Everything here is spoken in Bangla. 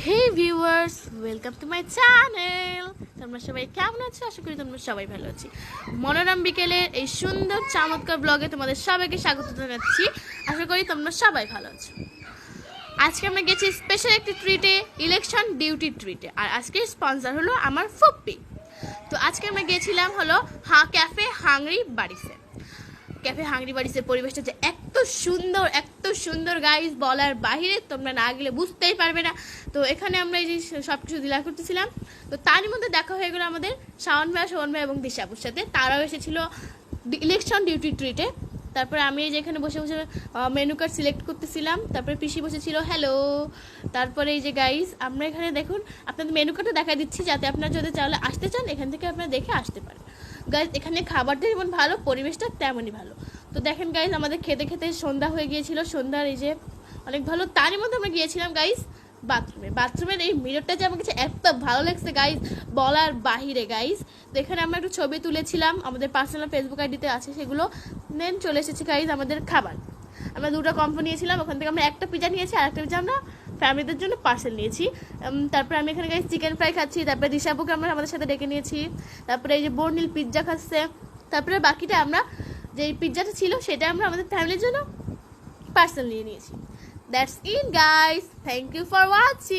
Hey viewers, welcome to my channel. তোমরা সবাই কেমন আছো? আশা করি তোমরা সবাই ভালো আছি। মনোরম বিকেলের এই সুন্দর চমৎকার ব্লগে তোমাদের সবাইকে স্বাগত জানাচ্ছি। আশা করি তোমরা সবাই ভালো আছো। আজকে আমরা গেছি স্পেশাল একটি ট্রিটে, ইলেকশন ডিউটি ট্রিটে। আর আজকের স্পন্সর হলো আমার ফুপ্পি। তো আজকে আমরা গিয়েছিলাম হলো ক্যাফে হাংরি বাড়িতে। ক্যাফে হাংরি বাড়িতে পরিবেশটা যে এত সুন্দর গাইজ, বলার বাহিরে, তোমরা না গেলে বুঝতেই পারবে না। তো এখানে আমরা এই যে সব কিছু ডিলার করতেছিলাম, তো তারই মধ্যে দেখা হয়ে গেলো আমাদের শাওন ভাই এবং দিশাপুর সাথে। তারাও এসেছিল ইলেকশন ডিউটি ট্রিটে। তারপরে আমি এই যে এখানে বসে বসে মেনু কার্ড সিলেক্ট করতেছিলাম। তারপরে পিসি বসেছিল, হ্যালো। তারপরে এই যে গাইজ, আমরা এখানে দেখুন আপনাদের মেনু কার্ডটা দেখা দিচ্ছি, যাতে আপনারা যদি চাইলে আসতে চান এখান থেকে আপনারা দেখে আসতে পারেন। গাইজ এখানে খাবারটা যেমন ভালো, পরিবেশটা তেমনই ভালো। তো দেখেন গাইজ, আমাদের খেতে খেতে সন্ধ্যা হয়ে গিয়েছিল। সন্ধ্যার এই যে অনেক ভালো। তারই মধ্যে আমরা গিয়েছিলাম গাইজ বাথরুমের এই মিররটা যে আমার কাছে এত ভালো লাগছে গাইজ, বলার বাহিরে গাইজ। তো এখানে আমরা একটু ছবি তুলেছিলাম, আমাদের পার্সোনাল ফেসবুক আইডিতে আছে সেগুলো। দেন চলে এসেছি গাইজ আমাদের খাবার। আমরা দুটো কম্বো নিয়েছিলাম, ওখান থেকে আমরা একটা পিজা নিয়েছি, আর একটা পিজা আমরা ফ্যামিলিদের জন্য পার্সেল নিয়েছি। তারপরে আমি এখানে গাইজ চিকেন ফ্রাই খাচ্ছি। তারপরে দিশাপুকে আমরা আমাদের সাথে ডেকে নিয়েছি। তারপরে এই যে বর্নিল পিৎজা খাচ্ছে। তারপরে বাকিটা আমরা যে পিৎজাটা ছিল সেটা আমরা আমাদের ফ্যামিলির জন্য পার্সেল নিয়ে নিয়েছি। That's it guys, thank you for watching.